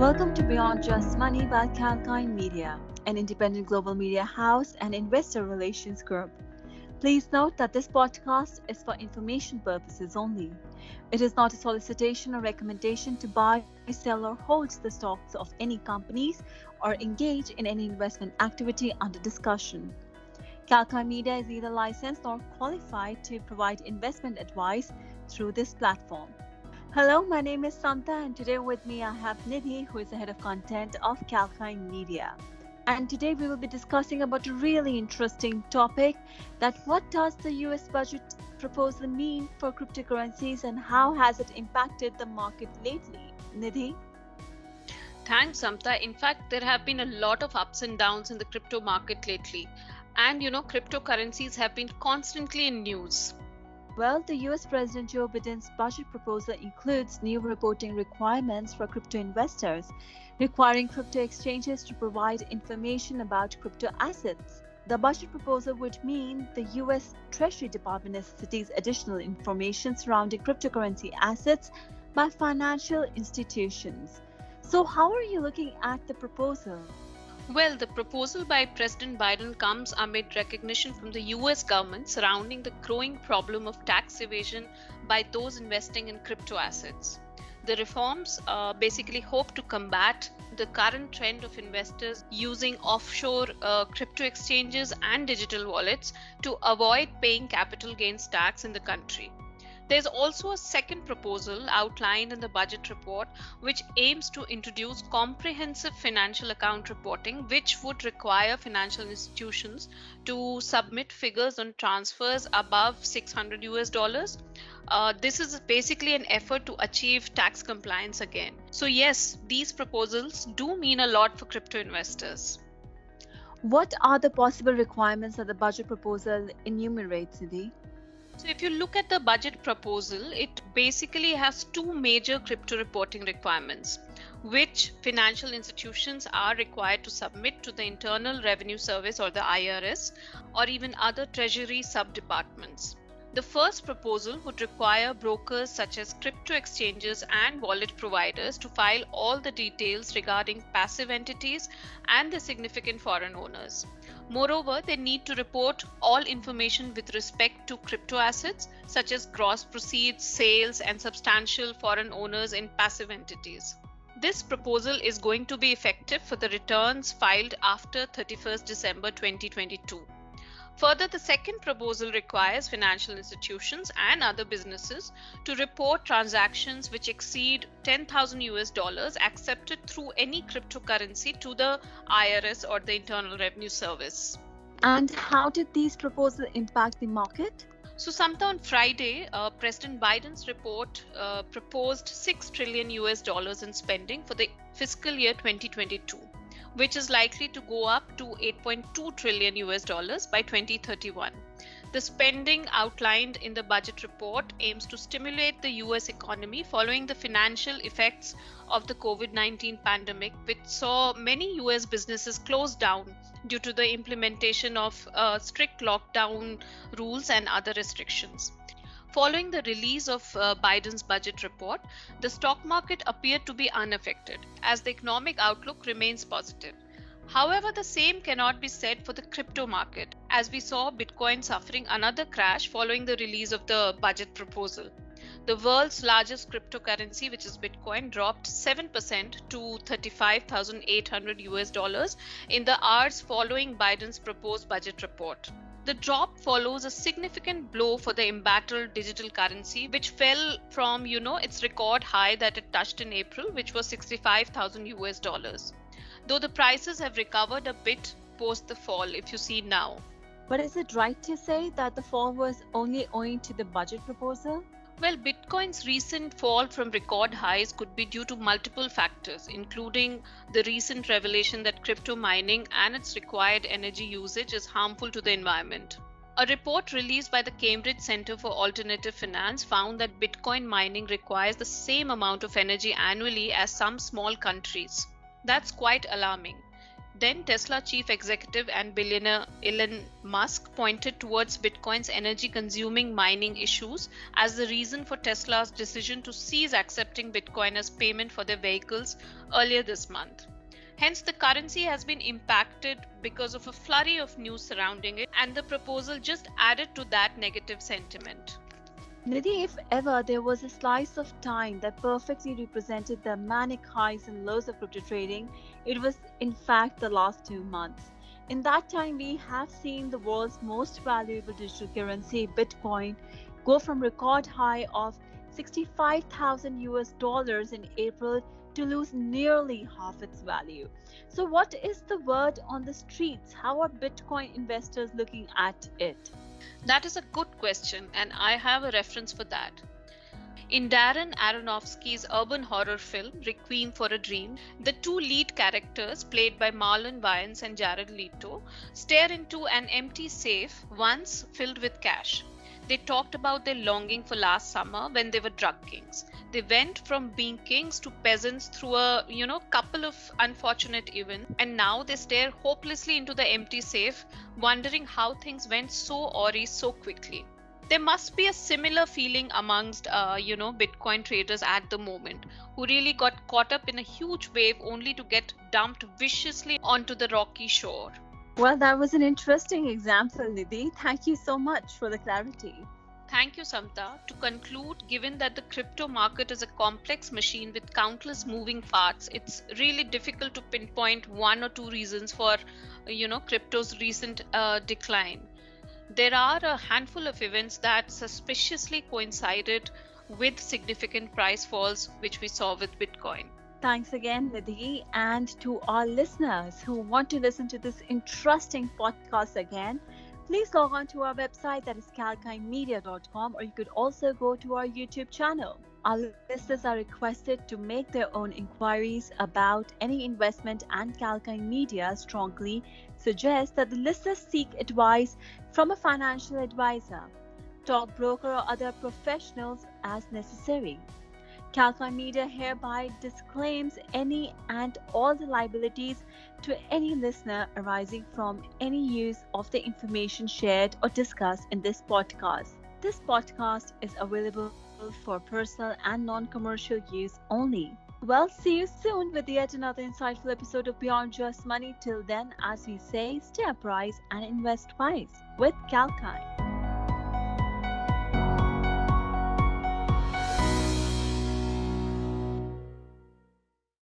Welcome to Beyond Just Money by kalkinemedia, an independent global media house and investor relations group. Please note that this podcast is for information purposes only. It is not a solicitation or recommendation to buy, sell, or hold the stocks of any companies or engage in any investment activity under discussion. Kalkinemedia is neither licensed nor qualified to provide investment advice through this platform. Hello, my name is Santa, and today with me I have Nidhi, who is the head of content of kalkinemedia. And today we will be discussing about a really interesting topic, that what does the US budget proposal mean for cryptocurrencies and how has it impacted the market lately? Nidhi? Thanks, Samta. In fact, there have been a lot of ups and downs in the crypto market lately. And cryptocurrencies have been constantly in news. Well, the US President Joe Biden's budget proposal includes new reporting requirements for crypto investors, requiring crypto exchanges to provide information about crypto assets. The budget proposal would mean the US Treasury Department necessitates additional information surrounding cryptocurrency assets by financial institutions. So, how are you looking at the proposal? Well, the proposal by President Biden comes amid recognition from the US government surrounding the growing problem of tax evasion by those investing in crypto assets. The reforms basically hope to combat the current trend of investors using offshore crypto exchanges and digital wallets to avoid paying capital gains tax in the country. There's also a second proposal outlined in the budget report which aims to introduce comprehensive financial account reporting, which would require financial institutions to submit figures on transfers above $600. This is basically an effort to achieve tax compliance again. So yes, these proposals do mean a lot for crypto investors. What are the possible requirements that the budget proposal enumerates, Nidhi? So if you look at the budget proposal, it basically has two major crypto reporting requirements, which financial institutions are required to submit to the Internal Revenue Service or the IRS or even other treasury sub-departments. The first proposal would require brokers such as crypto exchanges and wallet providers to file all the details regarding passive entities and their significant foreign owners. Moreover, they need to report all information with respect to crypto assets such as gross proceeds, sales, and substantial foreign owners in passive entities. This proposal is going to be effective for the returns filed after 31st December 2022. Further, the second proposal requires financial institutions and other businesses to report transactions which exceed $10,000 accepted through any cryptocurrency to the IRS or the Internal Revenue Service. And how did these proposals impact the market? So, Samta, on Friday, President Biden's report proposed $6 trillion in spending for the fiscal year 2022. Which is likely to go up to $8.2 trillion by 2031. The spending outlined in the budget report aims to stimulate the US economy following the financial effects of the COVID-19 pandemic, which saw many US businesses close down due to the implementation of strict lockdown rules and other restrictions. Following the release of Biden's budget report, the stock market appeared to be unaffected as the economic outlook remains positive. However, the same cannot be said for the crypto market, as we saw Bitcoin suffering another crash following the release of the budget proposal. The world's largest cryptocurrency, which is Bitcoin, dropped 7% to $35,800 in the hours following Biden's proposed budget report. The drop follows a significant blow for the embattled digital currency, which fell from, its record high that it touched in April, which was $65,000. Though the prices have recovered a bit post the fall, if you see now. But is it right to say that the fall was only owing to the budget proposal? Well, Bitcoin's recent fall from record highs could be due to multiple factors, including the recent revelation that crypto mining and its required energy usage is harmful to the environment. A report released by the Cambridge Center for Alternative Finance found that Bitcoin mining requires the same amount of energy annually as some small countries. That's quite alarming. Then Tesla chief executive and billionaire Elon Musk pointed towards Bitcoin's energy-consuming mining issues as the reason for Tesla's decision to cease accepting Bitcoin as payment for their vehicles earlier this month. Hence, the currency has been impacted because of a flurry of news surrounding it, and the proposal just added to that negative sentiment. Nidhi, if ever there was a slice of time that perfectly represented the manic highs and lows of crypto trading, it was in fact the last 2 months. In that time, we have seen the world's most valuable digital currency, Bitcoin, go from record high of 65,000 US dollars in April to lose nearly half its value. So, what is the word on the streets? How are Bitcoin investors looking at it? That is a good question, and I have a reference for that. In Darren Aronofsky's urban horror film Requiem for a Dream, the two lead characters, played by Marlon Wayans and Jared Leto, stare into an empty safe, once filled with cash. They talked about their longing for last summer when they were drug kings. They went from being kings to peasants through a couple of unfortunate events, and now they stare hopelessly into the empty safe, wondering how things went so awry so quickly. There must be a similar feeling amongst Bitcoin traders at the moment, who really got caught up in a huge wave only to get dumped viciously onto the rocky shore. Well, that was an interesting example, Nidhi. Thank you so much for the clarity. Thank you, Samta. To conclude, given that the crypto market is a complex machine with countless moving parts, it's really difficult to pinpoint one or two reasons for, crypto's recent decline. There are a handful of events that suspiciously coincided with significant price falls, which we saw with Bitcoin. Thanks again, Nidhi, and to our listeners who want to listen to this interesting podcast again, please log on to our website, that is kalkinemedia.com, or you could also go to our YouTube channel. Our listeners are requested to make their own inquiries about any investment, and Kalkine Media strongly suggests that the listeners seek advice from a financial advisor, top broker, or other professionals as necessary. Kalkine Media hereby disclaims any and all the liabilities to any listener arising from any use of the information shared or discussed in this podcast. This podcast is available for personal and non-commercial use only. Well, see you soon with yet another insightful episode of Beyond Just Money. Till then, as we say, stay apprised and invest wise with Kalkine.